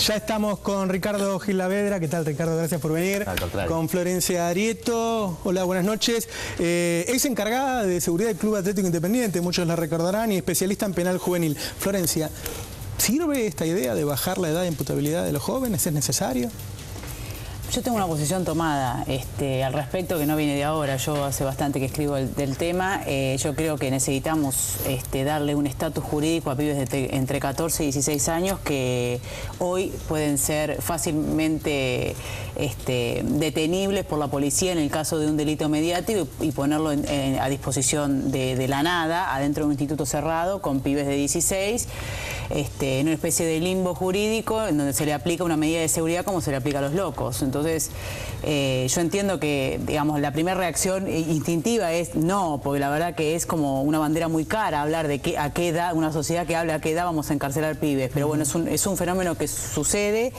Ya estamos con Ricardo Gilavedra. ¿Qué tal, Ricardo? Gracias por venir. Al contrario. Con Florencia Arieto. Hola, buenas noches. Ex encargada de seguridad del Club Atlético Independiente, muchos la recordarán, y especialista en penal juvenil. Florencia, ¿sirve esta idea de bajar la edad de imputabilidad de los jóvenes? ¿Es necesario? Yo tengo una posición tomada al respecto que no viene de ahora. Yo hace bastante que escribo del tema. Yo creo que necesitamos darle un estatus jurídico a pibes entre 14 y 16 años que hoy pueden ser fácilmente detenibles por la policía en el caso de un delito mediático y ponerlo a disposición de la nada, adentro de un instituto cerrado con pibes de 16, en una especie de limbo jurídico en donde se le aplica una medida de seguridad como se le aplica a los locos. Entonces, yo entiendo que, digamos, la primera reacción instintiva es no, porque la verdad que es como una bandera muy cara hablar de a qué edad, una sociedad que habla a qué edad vamos a encarcelar pibes. Pero bueno, es un fenómeno que sucede,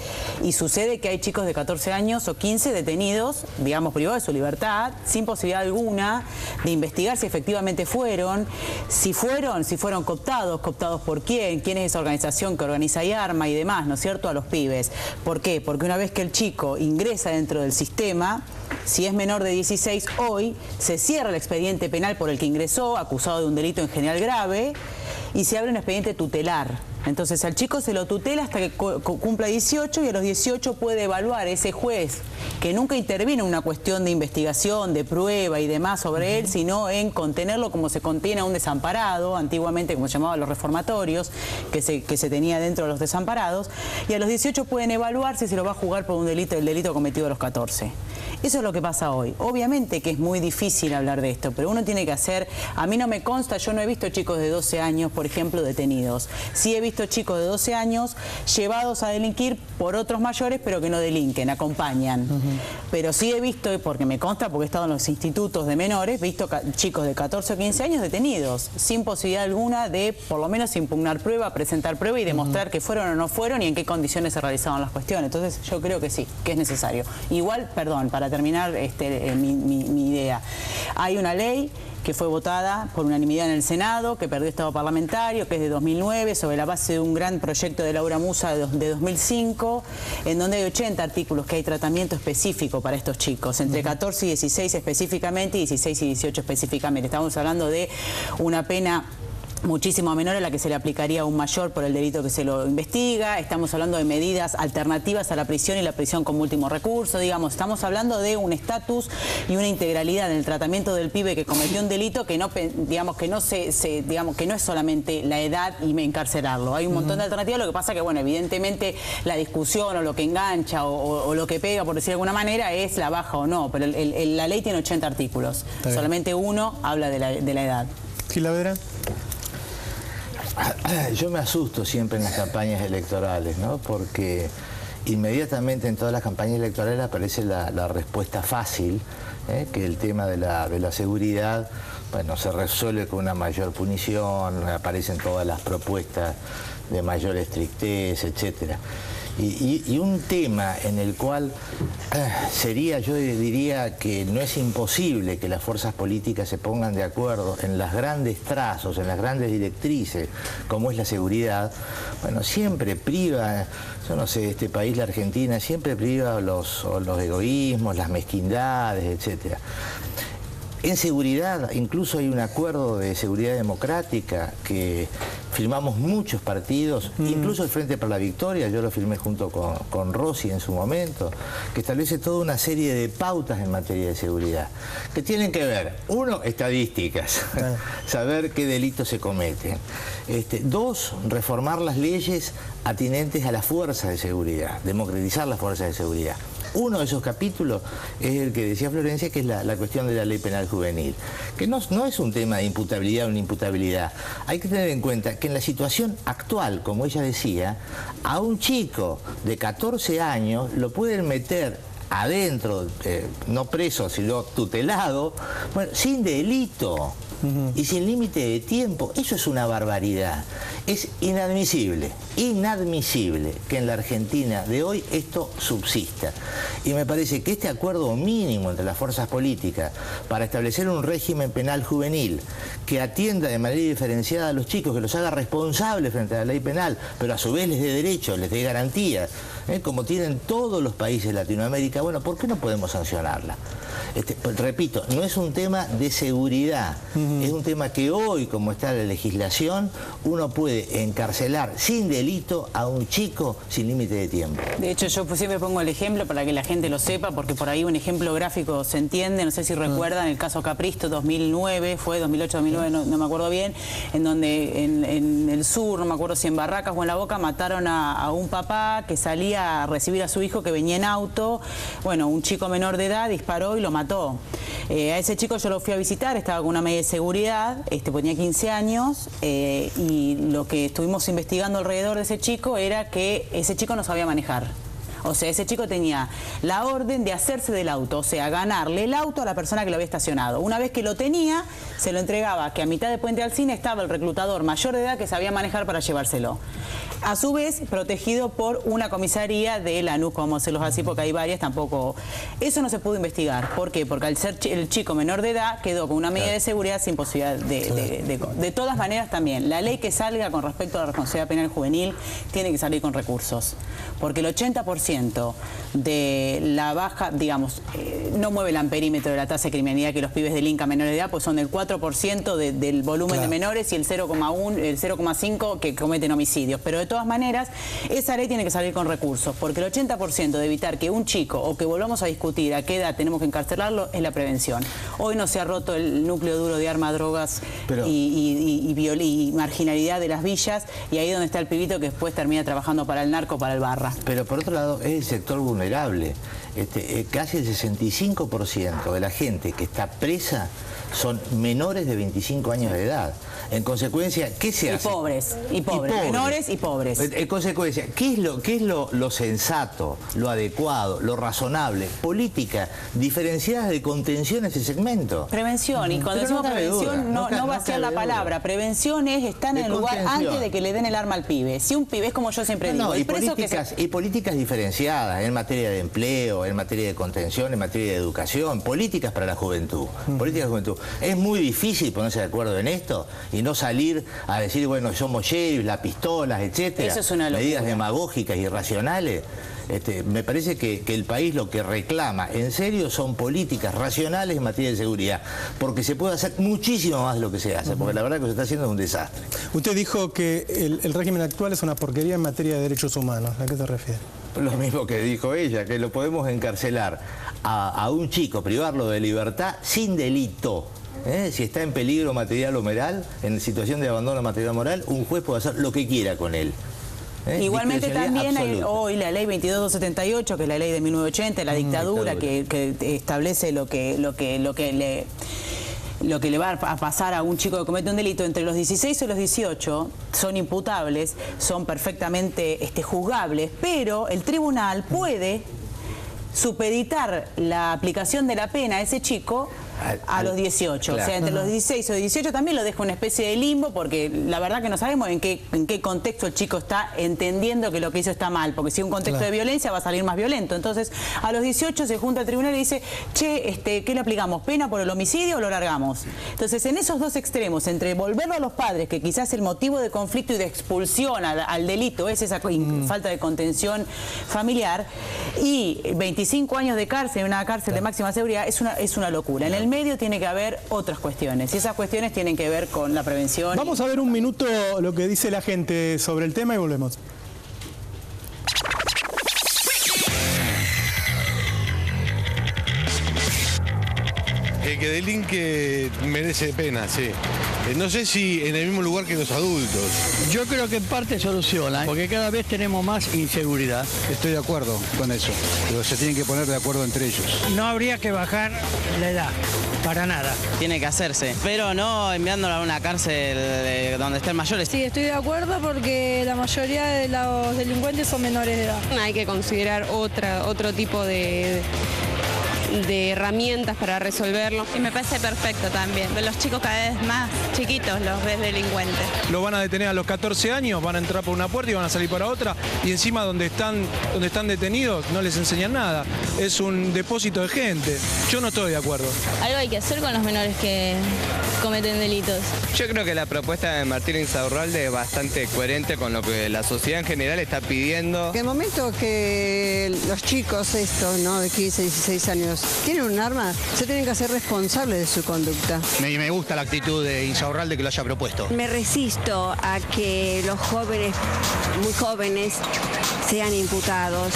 y sucede que hay chicos de 14 años o 15 detenidos, digamos, privados de su libertad, sin posibilidad alguna de investigar si efectivamente fueron, si fueron cooptados por quién es esa organización que organiza y arma y demás, ¿no es cierto?, a los pibes. ¿Por qué? Porque una vez que el chico ingresa dentro del sistema, si es menor de 16 hoy, se cierra el expediente penal por el que ingresó, acusado de un delito en general grave, y se abre un expediente tutelar. Entonces al chico se lo tutela hasta que cumpla 18, y a los 18 puede evaluar ese juez que nunca intervino en una cuestión de investigación, de prueba y demás sobre él, sino en contenerlo como se contiene a un desamparado, antiguamente como se llamaban los reformatorios, que se tenía dentro de los desamparados, y a los 18 pueden evaluar si se lo va a juzgar por el delito cometido a los 14. Eso es lo que pasa hoy. Obviamente que es muy difícil hablar de esto, pero uno tiene que hacer... A mí no me consta, yo no he visto chicos de 12 años, por ejemplo, detenidos. Sí he visto chicos de 12 años llevados a delinquir por otros mayores, pero que no delinquen, acompañan. Pero sí he visto, porque me consta, porque he estado en los institutos de menores, he visto chicos de 14 o 15 años detenidos, sin posibilidad alguna de, por lo menos, impugnar prueba, presentar prueba y demostrar que fueron o no fueron y en qué condiciones se realizaban las cuestiones. Entonces yo creo que sí, que es necesario. Igual, perdón, para terminar mi idea, hay una ley que fue votada por unanimidad en el Senado, que perdió estado parlamentario, que es de 2009, sobre la base de un gran proyecto de Laura Musa de 2005, en donde hay 80 artículos que hay tratamiento específico para estos chicos, entre 14 y 16 específicamente, y 16 y 18 específicamente. Estamos hablando de una pena muchísimo menor a la que se le aplicaría a un mayor por el delito que se lo investiga. Estamos hablando de medidas alternativas a la prisión y la prisión como último recurso, digamos. Estamos hablando de un estatus y una integralidad en el tratamiento del pibe que cometió un delito que no, digamos, que no digamos, que no es solamente la edad y encarcelarlo. Hay un montón de alternativas, lo que pasa que, bueno, evidentemente la discusión o lo que engancha o lo que pega, por decir de alguna manera, es la baja o no, pero la ley tiene 80 artículos. Solamente uno habla de la edad. Gilavedra. Yo me asusto siempre en las campañas electorales, ¿no? Porque inmediatamente en todas las campañas electorales aparece la respuesta fácil, que el tema de la seguridad, bueno, se resuelve con una mayor punición, aparecen todas las propuestas de mayor estrictez, etcétera. Y un tema en el cual yo diría que no es imposible que las fuerzas políticas se pongan de acuerdo en los grandes trazos, en las grandes directrices, como es la seguridad. Bueno, siempre priva, yo no sé, este país, la Argentina, siempre priva los egoísmos, las mezquindades, etcétera. En seguridad, incluso hay un acuerdo de seguridad democrática que firmamos muchos partidos, incluso el Frente para la Victoria, yo lo firmé junto con Rossi en su momento, que establece toda una serie de pautas en materia de seguridad, que tienen que ver, uno, estadísticas, saber qué delitos se cometen. Dos, reformar las leyes atinentes a las fuerzas de seguridad, democratizar las fuerzas de seguridad. Uno de esos capítulos es el que decía Florencia, que es la cuestión de la ley penal juvenil, que no es un tema de imputabilidad o no imputabilidad. Hay que tener en cuenta que en la situación actual, como ella decía, a un chico de 14 años lo pueden meter adentro, no preso, sino tutelado, bueno, sin delito. Y sin límite de tiempo. Eso es una barbaridad. Es inadmisible que en la Argentina de hoy esto subsista. Y me parece que este acuerdo mínimo entre las fuerzas políticas para establecer un régimen penal juvenil que atienda de manera diferenciada a los chicos, que los haga responsables frente a la ley penal, pero a su vez les dé derechos, les dé garantías, como tienen todos los países de Latinoamérica, bueno, ¿por qué no podemos sancionarla? Pues, repito, no es un tema de seguridad, es un tema que hoy, como está la legislación, uno puede encarcelar sin delito a un chico sin límite de tiempo. De hecho, yo siempre pongo el ejemplo para que la gente lo sepa, porque por ahí un ejemplo gráfico se entiende, no sé si recuerdan el caso Capristo 2009, fue 2008-2009, no me acuerdo bien, en donde en el sur, no me acuerdo si en Barracas o en La Boca, mataron a un papá que salía a recibir a su hijo que venía en auto, bueno, un chico menor de edad disparó y lo mató. A ese chico yo lo fui a visitar, estaba con una medida de seguridad, tenía 15 años y lo que estuvimos investigando alrededor de ese chico era que ese chico no sabía manejar. O sea, ese chico tenía la orden de hacerse del auto, o sea, ganarle el auto a la persona que lo había estacionado. Una vez que lo tenía, se lo entregaba, que a mitad de Puente Alsina estaba el reclutador mayor de edad que sabía manejar para llevárselo. A su vez, protegido por una comisaría de Lanús, como se los así, porque hay varias, tampoco. Eso no se pudo investigar. ¿Por qué? Porque al ser el chico menor de edad, quedó con una medida de seguridad sin posibilidad de todas maneras también. La ley que salga con respecto a la responsabilidad penal juvenil tiene que salir con recursos. Porque el 80% de la baja, digamos, no mueve el amperímetro de la tasa de criminalidad que los pibes delincan menores de edad, pues son el 4% del volumen de menores y el 0,1, el 0,5 que cometen homicidios. Pero de todas maneras, esa ley tiene que salir con recursos, porque el 80% de evitar que un chico, o que volvamos a discutir a qué edad tenemos que encarcelarlo, es la prevención. Hoy no se ha roto el núcleo duro de armas, drogas y marginalidad de las villas, y ahí es donde está el pibito que después termina trabajando para el narco, para el barra. Pero por otro lado, es el sector vulnerable. Casi el 65% de la gente que está presa son menores de 25 años de edad. En consecuencia, ¿qué se hace? Y pobres, menores y pobres. En consecuencia, ¿qué es lo sensato, lo adecuado, lo razonable? Política diferenciadas de contención a ese segmento. Prevención, y cuando decimos prevención, no vaciar la palabra. Prevención es estar en el lugar antes de que le den el arma al pibe. Si un pibe, es como yo siempre digo, y políticas diferenciadas en materia de empleo, en materia de contención, en materia de educación, políticas para la juventud. Políticas de juventud. Es muy difícil ponerse de acuerdo en esto y no salir a decir, bueno, somos sheriff, las pistolas, etcétera. Eso es una locura. Medidas demagógicas y irracionales. Me parece que el país lo que reclama en serio son políticas racionales en materia de seguridad, porque se puede hacer muchísimo más de lo que se hace, porque la verdad que se está haciendo es un desastre. Usted dijo que el régimen actual es una porquería en materia de derechos humanos. ¿A qué se refiere? Lo mismo que dijo ella, que lo podemos encarcelar a un chico, privarlo de libertad sin delito. Si está en peligro material o moral, en situación de abandono material o moral, un juez puede hacer lo que quiera con él. Igualmente también hay hoy la ley 22.278, que es la ley de 1980, la dictadura, que establece lo que le va a pasar a un chico que comete un delito entre los 16 y los 18, son imputables, son perfectamente juzgables, pero el tribunal puede supeditar la aplicación de la pena a ese chico a los 18. Claro. O sea, entre los 16 o 18 también lo deja una especie de limbo, porque la verdad que no sabemos en qué contexto el chico está entendiendo que lo que hizo está mal, porque si es un contexto de violencia va a salir más violento. Entonces, a los 18 se junta el tribunal y dice, che, ¿qué le aplicamos? ¿Pena por el homicidio o lo largamos? Entonces, en esos dos extremos, entre volverlo a los padres, que quizás el motivo de conflicto y de expulsión al delito es esa falta de contención familiar, y 25 años de cárcel en una cárcel de máxima seguridad, es una locura. En el medio tiene que haber otras cuestiones, y esas cuestiones tienen que ver con la prevención. Vamos a ver un minuto lo que dice la gente sobre el tema y volvemos. El que delinque merece pena, sí. No sé si en el mismo lugar que los adultos. Yo creo que en parte soluciona, porque cada vez tenemos más inseguridad. Estoy de acuerdo con eso, pero se tienen que poner de acuerdo entre ellos. No habría que bajar la edad, para nada. Tiene que hacerse, pero no enviándolo a una cárcel donde estén mayores. Sí, estoy de acuerdo porque la mayoría de los delincuentes son menores de edad. Hay que considerar otro tipo de de herramientas para resolverlo. Y me parece perfecto también. Los chicos cada vez más chiquitos los ves delincuentes. Lo van a detener a los 14 años, van a entrar por una puerta y van a salir por otra, y encima donde están detenidos no les enseñan nada. Es un depósito de gente. Yo no estoy de acuerdo. Algo hay que hacer con los menores que cometen delitos. Yo creo que la propuesta de Martín Insaurralde es bastante coherente con lo que la sociedad en general está pidiendo. En el momento que los chicos estos, ¿no?, de 15, 16 años, tienen un arma, se tienen que hacer responsables de su conducta. Me gusta la actitud de Insaurralde que lo haya propuesto. Me resisto a que los jóvenes, muy jóvenes, sean imputados.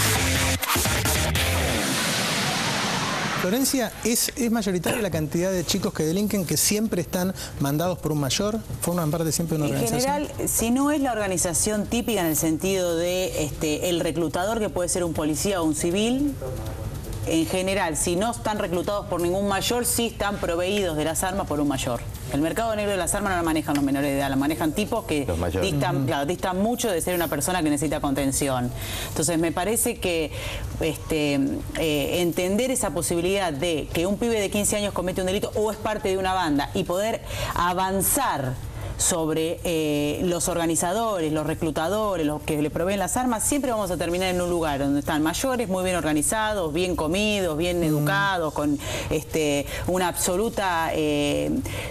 Florencia, ¿es mayoritaria la cantidad de chicos que delinquen que siempre están mandados por un mayor? ¿Forman parte siempre de una organización? En general, si no es la organización típica en el sentido de el reclutador, que puede ser un policía o un civil, en general, si no están reclutados por ningún mayor, sí están proveídos de las armas por un mayor. El mercado negro de las armas no lo manejan los menores de edad, lo manejan tipos que distan mucho de ser una persona que necesita contención. Entonces me parece que entender esa posibilidad de que un pibe de 15 años comete un delito o es parte de una banda y poder avanzar sobre los organizadores, los reclutadores, los que le proveen las armas, siempre vamos a terminar en un lugar donde están mayores, muy bien organizados, bien comidos, bien educados, con una absoluta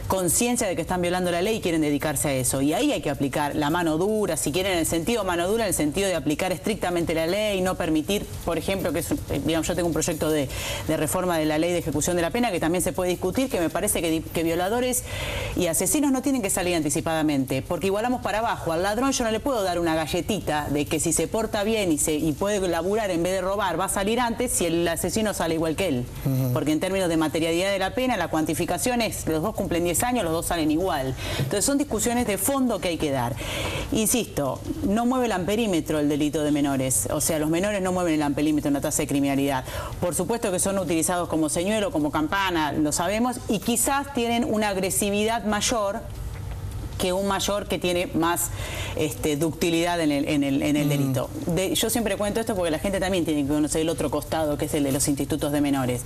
conciencia de que están violando la ley y quieren dedicarse a eso. Y ahí hay que aplicar la mano dura, si quieren, en el sentido mano dura, en el sentido de aplicar estrictamente la ley, no permitir, por ejemplo, que digamos, yo tengo un proyecto de reforma de la ley de ejecución de la pena que también se puede discutir, que me parece que violadores y asesinos no tienen que salir anticipadamente, porque igualamos para abajo. Al ladrón yo no le puedo dar una galletita de que si se porta bien y puede laburar en vez de robar, va a salir antes si el asesino sale igual que él. Porque en términos de materialidad de la pena, la cuantificación es, los dos cumplen 10 años, los dos salen igual. Entonces son discusiones de fondo que hay que dar. Insisto, no mueve el amperímetro el delito de menores. O sea, los menores no mueven el amperímetro en la tasa de criminalidad. Por supuesto que son utilizados como señuelo, como campana, lo sabemos, y quizás tienen una agresividad mayor que un mayor que tiene más ductilidad en el delito. Yo siempre cuento esto porque la gente también tiene que conocer el otro costado, que es el de los institutos de menores.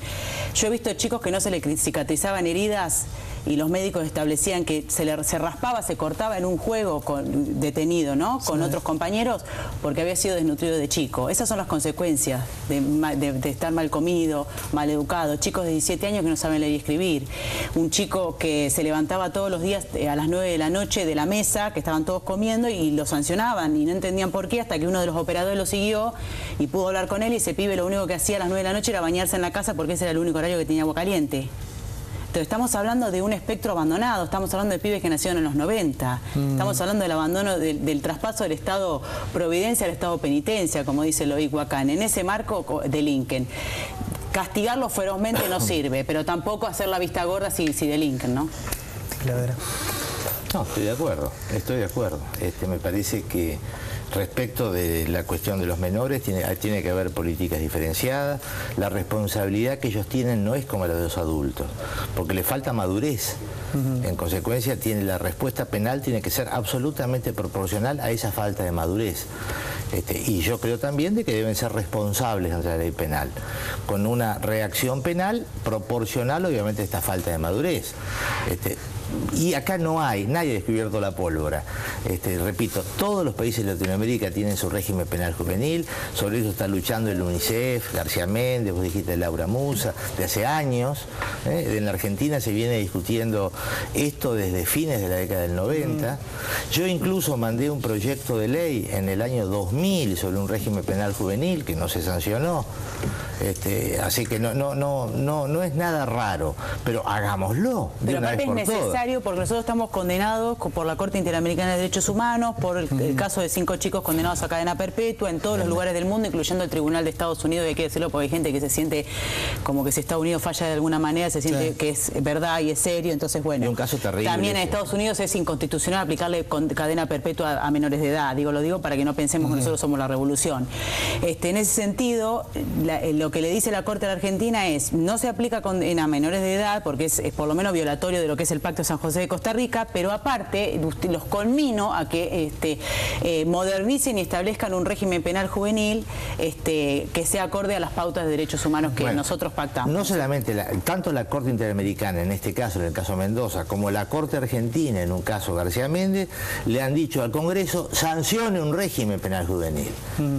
Yo he visto chicos que no se le cicatrizaban heridas y los médicos establecían que se raspaba, se cortaba en un juego detenido, ¿no?, con otros compañeros, porque había sido desnutrido de chico. Esas son las consecuencias de estar mal comido, mal educado. Chicos de 17 años que no saben leer y escribir. Un chico que se levantaba todos los días a las 9 de la noche de la mesa, que estaban todos comiendo, y lo sancionaban y no entendían por qué, hasta que uno de los operadores lo siguió y pudo hablar con él, y ese pibe lo único que hacía a las 9 de la noche era bañarse en la casa porque ese era el único horario que tenía agua caliente. Entonces estamos hablando de un espectro abandonado, estamos hablando de pibes que nacieron en los 90, estamos hablando del abandono, del traspaso del Estado Providencia al Estado Penitencia, como dice el OIC Huacán. En ese marco delinquen. Castigarlo ferozmente no sirve, pero tampoco hacer la vista gorda si delinquen, ¿no? No, estoy de acuerdo, me parece que respecto de la cuestión de los menores tiene que haber políticas diferenciadas. La responsabilidad que ellos tienen no es como la de los adultos, porque les falta madurez. En consecuencia, la respuesta penal tiene que ser absolutamente proporcional a esa falta de madurez. Y yo creo también de que deben ser responsables ante la ley penal, con una reacción penal proporcional, obviamente, a esta falta de madurez. Y acá nadie ha descubierto la pólvora. Repito, todos los países de Latinoamérica tienen su régimen penal juvenil, sobre eso está luchando el UNICEF, García Méndez, vos dijiste Laura Musa, de hace años. En la Argentina se viene discutiendo esto desde fines de la década del 90. Yo incluso mandé un proyecto de ley en el año 2000 sobre un régimen penal juvenil que no se sancionó. Así que no es nada raro, pero hagámoslo de una vez por todas. Es necesario porque nosotros estamos condenados por la Corte Interamericana de Derechos Humanos, por el caso de 5 chicos condenados a cadena perpetua en todos los lugares del mundo, incluyendo el Tribunal de Estados Unidos, y hay que decirlo porque hay gente que se siente como que si Estados Unidos falla de alguna manera, se siente que es verdad y es serio. Entonces, bueno, y un caso terrible, también en Estados Unidos es inconstitucional aplicarle cadena perpetua a menores de edad. Lo digo para que no pensemos que nosotros somos la revolución. En ese sentido, lo que le dice la Corte a la Argentina es, no se aplica condena a menores de edad porque es por lo menos violatorio de lo que es el Pacto de San José de Costa Rica, pero aparte los conmino a que modernicen y establezcan un régimen penal juvenil que sea acorde a las pautas de derechos humanos que nosotros pactamos. No solamente, tanto la Corte Interamericana, en este caso, en el caso Mendoza, como la Corte Argentina, en un caso García Méndez, le han dicho al Congreso, sancione un régimen penal juvenil,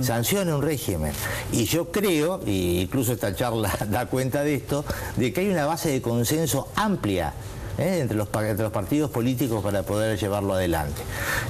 sancione un régimen. Y yo creo, y incluso esta charla da cuenta de esto, de que hay una base de consenso amplia entre los partidos políticos para poder llevarlo adelante.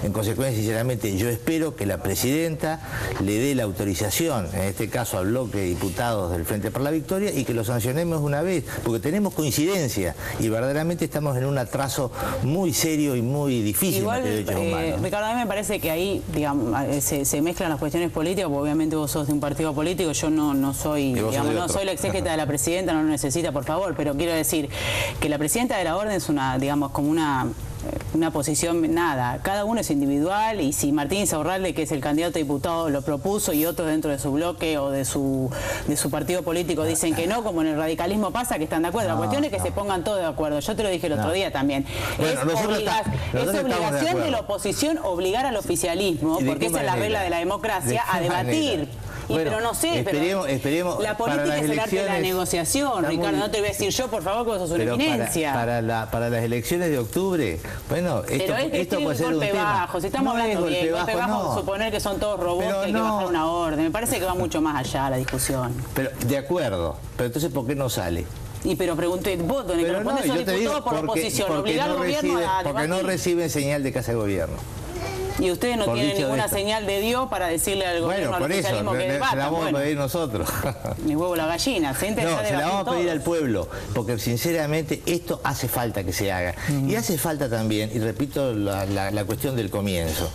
En consecuencia, sinceramente, yo espero que la presidenta le dé la autorización, en este caso al bloque de diputados del Frente para la Victoria, y que lo sancionemos una vez, porque tenemos coincidencia y verdaderamente estamos en un atraso muy serio y muy difícil en derechos humanos. Ricardo, a mí me parece que ahí, digamos, se mezclan las cuestiones políticas, porque obviamente vos sos de un partido político, yo no soy, digamos, no soy la exégeta de la presidenta, no lo necesita, por favor, pero quiero decir que la presidenta de la Orden es una, digamos, como una posición, nada, cada uno es individual, y si Martín Insaurralde, que es el candidato a diputado, lo propuso y otros dentro de su bloque o de su partido político dicen que no, como en el radicalismo pasa, que están de acuerdo. La cuestión es que se pongan todos de acuerdo. Yo te lo dije el otro día también. Bueno, es obligación de la oposición obligar al oficialismo, porque esa es la regla de la democracia, a debatir. Pero no sé, esperemos, la política es el arte de la negociación, Ricardo. No te voy a decir yo, por favor, que vos sos una eminencia. Para las elecciones de octubre, bueno, esto puede ser un tema. Bajo. Si estamos hablando bien, golpe bajo, suponer que son todos robots, que hay que bajar una orden. Me parece que va mucho más allá la discusión. Pero de acuerdo, pero entonces ¿por qué no sale? Y pero pregunté, vos, donde respondes sos diputado por la oposición, obligar al gobierno a debatir. Porque no reciben señal de casa de gobierno. Y ustedes no tienen ninguna señal de Dios para decirle al gobierno, al oficialismo, que debatan. Se la vamos a pedir nosotros. Mi huevo la gallina. Se la vamos a pedir al pueblo, porque sinceramente esto hace falta que se haga. Y hace falta también, y repito la cuestión del comienzo,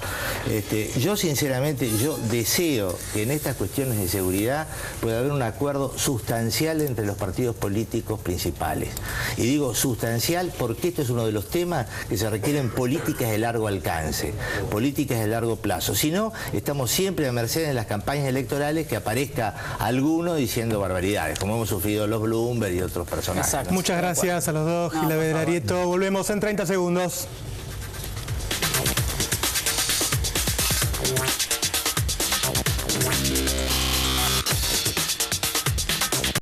yo sinceramente, yo deseo que en estas cuestiones de seguridad pueda haber un acuerdo sustancial entre los partidos políticos principales. Y digo sustancial porque esto es uno de los temas que se requieren políticas de largo alcance, políticas de largo plazo. Si no, estamos siempre a merced en las campañas electorales que aparezca alguno diciendo barbaridades, como hemos sufrido los Bloomberg y otros personajes. Exacto. Muchas gracias a los dos, Gilavedra Arieto. Volvemos en 30 segundos.